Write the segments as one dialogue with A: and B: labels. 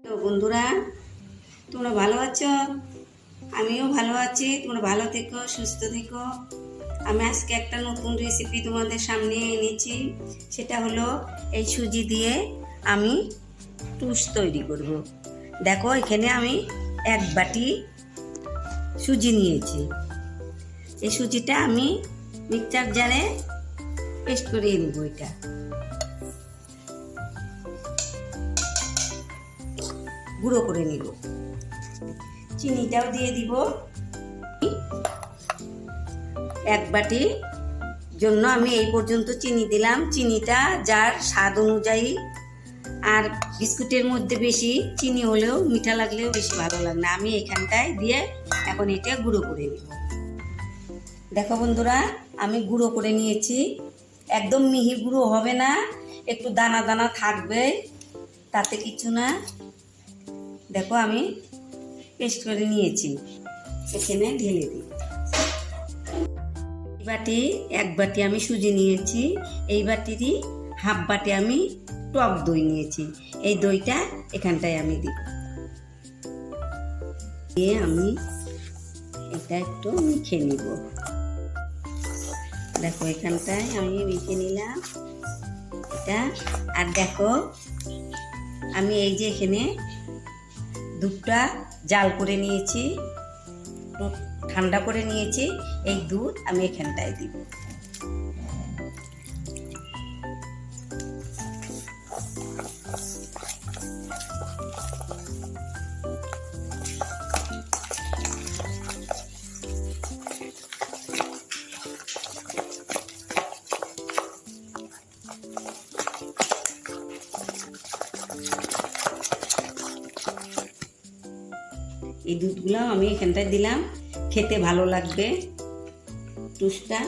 A: তো বন্ধুরা, তোমরা ভালো আছো? আমিও ভালো আছি। তোমরা ভালো থেকো, সুস্থ থেকো। আমি আজকে একটা নতুন রেসিপি তোমাদের সামনে এনেছি। সেটা হলো এই সুজি দিয়ে আমি টুস্ট তৈরি করব। দেখো, এখানে আমি 1 বাটি সুজি নিয়েছি। এই সুজিটা আমি মিক্সচার জারে পেস্ট করে নেব। এটা গুঁড়ো করে নিব। চিনিটাও দিয়ে দিব। 1 বাটি জন্য আমি এই পর্যন্ত চিনি দিলাম। চিনিটা যার স্বাদ অনুযায়ী, আর বিস্কুটের মধ্যে বেশি চিনি হলেও মিঠা লাগলেও বেশি ভালো লাগে না। আমি এখানটায় দিয়ে এখন এটা গুঁড়ো করে নিব। দেখো বন্ধুরা, আমি গুঁড়ো করে নিয়েছি। একদম মিহি গুঁড়ো হবে না, একটু দানা দানা থাকবে, তাতে কিছু না। দেখো, আমি পেস্ট করে নিয়েছি। এখানে ঢেলে দিই। এক বাটি আমি সুজি নিয়েছি। এই বাটিরই হাফ বাটি আমি টক দই নিয়েছি। এই দইটা এখানটায় আমি দিব। দিয়ে আমি এটা একটু মেখে নিব। দেখো, এখানটায় আমি মেখে নিলাম এটা। আর দেখো, আমি এই যে এখানে দুধটা জাল করে নিয়েছি, ঠান্ডা করে নিয়েছি। এই দুধ আমি এখানটায় দিব। এই দুধগুলো আমি এখানটায় দিলাম। খেতে ভালো লাগবে টুস্টটা।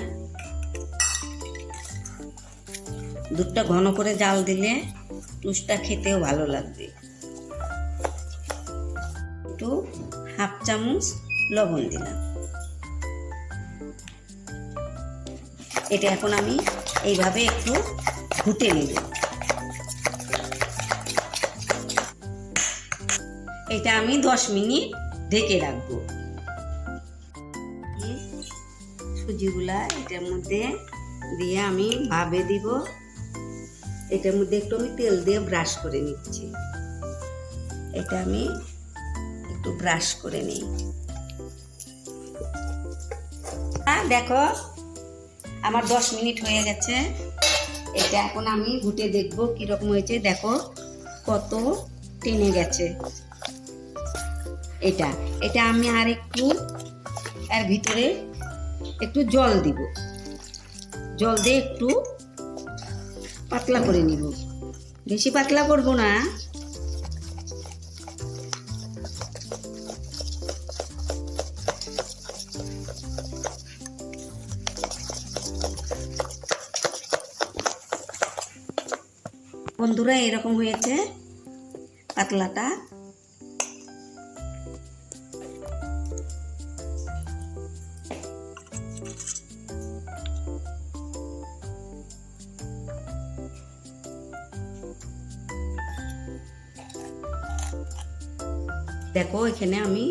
A: দুধটা ঘন করে জাল দিলে টুস্টটা খেতেও ভালো লাগবে। একটু হাফ চামচ লবণ দিলাম। এটা এখন আমি এইভাবে একটু ঘুটে নেব। এটা আমি 10 মিনিট ঢেকে রাখবো। সুজিগুলা এটার মধ্যে দিয়ে আমি ভাবে দিব। এটার মধ্যে একটু আমি তেল দিয়ে ব্রাশ করে নিচ্ছি। এটা আমি একটু ব্রাশ করে নিই। দেখো, আমার 10 মিনিট হয়ে গেছে। এটা এখন আমি ঘুটে দেখবো কিরকম হয়েছে। দেখো কত টেনে গেছে। এটা আমি আর একটু এর ভিতরে একটু জল দিব। জল দিয়ে একটু পাতলা করে নিব। বেশি পাতলা করব না। বন্ধুরা, এরকম হয়েছে পাতলাটা। দেখো, এখানে আমি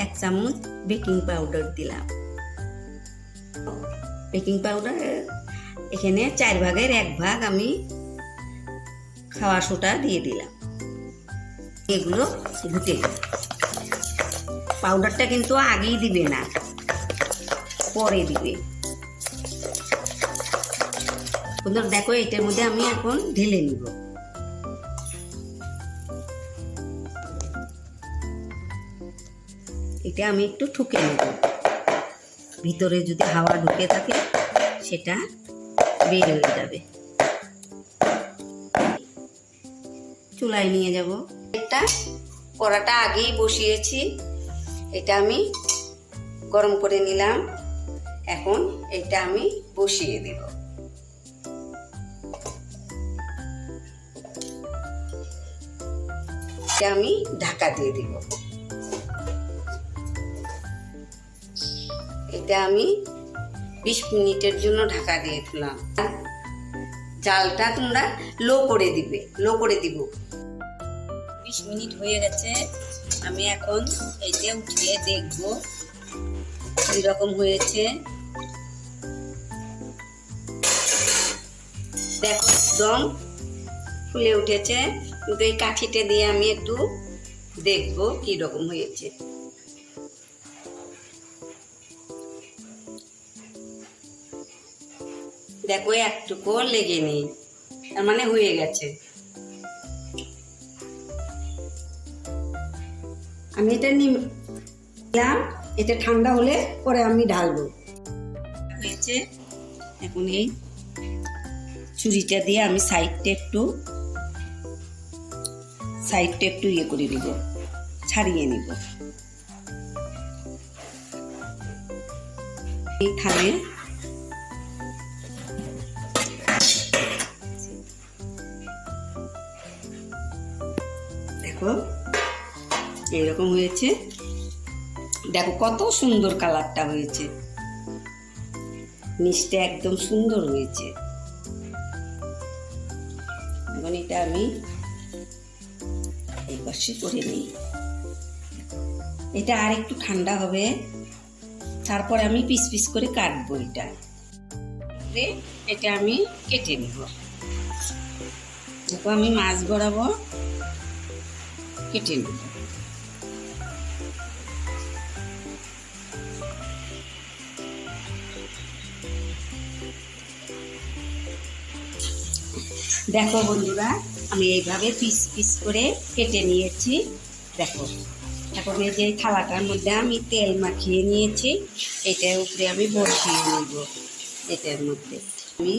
A: 1 চামচ বেকিং পাউডার দিলাম। বেকিং পাউডার এখানে 4 ভাগের 1 ভাগ আমি খাওয়া সোডা দিয়ে দিলাম। এগুলো ঘুটে দিই। পাউডারটা কিন্তু আগেই দিবে না, পরে দিবে। বন্ধুরা দেখো, এটার মধ্যে আমি এখন ঢেলে নিব। এটা আমি একটু ঠুকে নেব। ভিতরে যদি হাওয়া ঢুকে থাকে সেটা বের হয়ে যাবে। চুলায় নিয়ে যাব। এটা কড়াটা আগেই বসিয়েছি। এটা আমি গরম করে নিলাম। এখন এটা আমি বসিয়ে দেব। এটা আমি ঢাকা দিয়ে দিব। এটা আমি 20 মিনিটের জন্য ঢাকা দিয়ে দিলাম। জালটা তোমরা লো করে দিব। মিনিট হয়ে গেছে। আমি এখন এইটা উঠিয়ে দেখব কিরকম হয়েছে। দেখো একদম ফুলে উঠেছে, কিন্তু এই কাঠিটা দিয়ে আমি একটু দেখব কিরকম হয়েছে। দেখো একটুকু লেগে নেই, তার মানে হয়ে গেছে। আমি এটা নিলাম, এটা ঠান্ডা হলে পরে আমি ঢালবো। হয়েছে, এখন এই ছুরিটা দিয়ে আমি সাইডটা একটু ইয়ে করে নিব, ছাড়িয়ে নিব। এই থালে দেখো এইরকম হয়েছে। দেখো কত সুন্দর কালারটা হয়েছে, নিচটা একদম সুন্দর হয়েছে। এখন এটা আমি এই পাশে করে নিই। এটা আর একটু ঠান্ডা হবে, তারপরে আমি পিস পিস করে কাটবো। এটা আমি কেটে নিব। দেখো আমি মাছ বরাবর কেটে নিব। দেখো বন্ধুরা, আমি এইভাবে পিস পিস করে কেটে নিয়েছি। দেখো এখন এই যে থালাটার মধ্যে আমি তেল মাখিয়ে নিয়েছি, এটার উপরে আমি বসিয়ে নিব। এটার মধ্যে আমি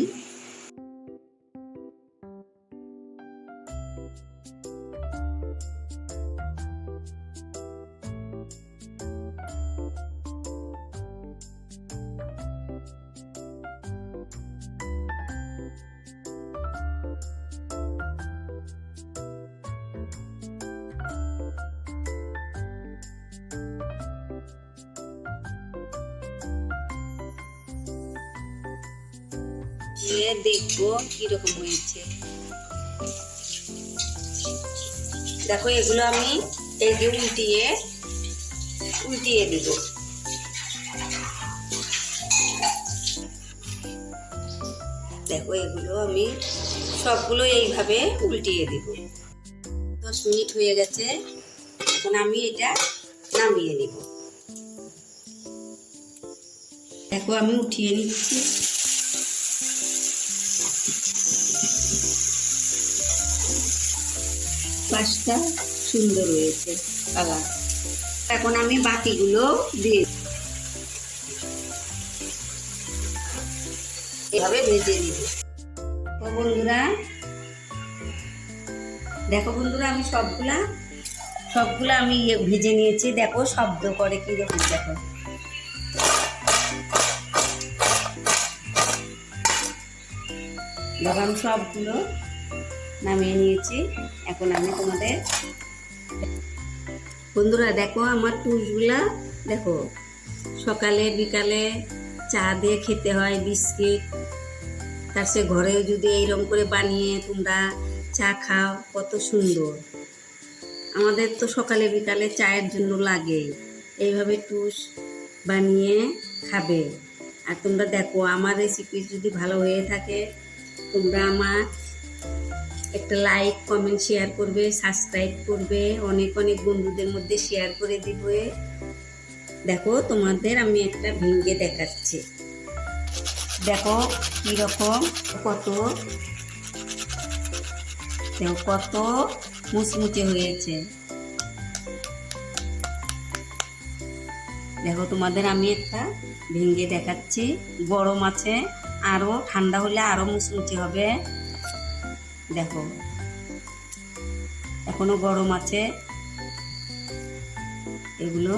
A: দেখবো কিরকম হয়েছে। দেখো এগুলো আমি এই যে উল্টিয়ে দিব। দেখো এগুলো আমি সবগুলো এইভাবে উল্টিয়ে দিব। 10 মিনিট হয়ে গেছে, এখন আমি এটা নামিয়ে নিব। দেখো আমি উঠিয়ে নিচ্ছি। পাঁচটা সুন্দর হয়েছে কালার। এখন আমি বাকিগুলো দিয়ে এভাবে ভেজে নিব। তো বন্ধুরা দেখো বন্ধুরা, আমি সবগুলা আমি ভেজে নিয়েছি। দেখো শব্দ করে কিরকম, দেখো আমি সবগুলো নামিয়ে নিয়েছি। এখন আমি তোমাদের বন্ধুরা দেখো আমার টুসগুলা দেখো, সকালে বিকালে চা দিয়ে খেতে হয়, বিস্কিট। তার সে ঘরেও যদি এইরকম করে বানিয়ে তোমরা চা খাও, কত সুন্দর। আমাদের তো সকালে বিকালে চায়ের জন্য লাগেই। এইভাবে টুস বানিয়ে খাবে। আর তোমরা দেখো আমার রেসিপি যদি ভালো হয়ে থাকে, তোমরা আমার একটা লাইক কমেন্ট শেয়ার করবে, সাবস্ক্রাইব করবে, অনেক অনেক বন্ধুদের মধ্যে শেয়ার করে দিবে। দেখো তোমাদের আমি একটা ভেঙে দেখাচ্ছি। দেখো কিরকম, কত মুচমুচে হয়েছে। দেখো তোমাদের আমি একটা ভেঙে দেখাচ্ছি। গরম আছে, আরো ঠান্ডা হলে আরো মুচমুচে হবে। দেখো এখনো গরম আছে, এগুলো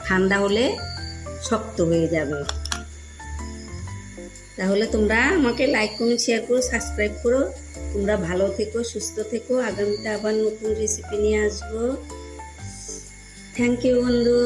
A: ঠান্ডা হলে শক্ত হয়ে যাবে। তাহলে তোমরা আমাকে লাইক কমেন্ট শেয়ার করো, সাবস্ক্রাইব করো। তোমরা ভালো থেকো, সুস্থ থেকো। আগামীতে আবার নতুন রেসিপি নিয়ে আসবো। থ্যাংক ইউ বন্ধু।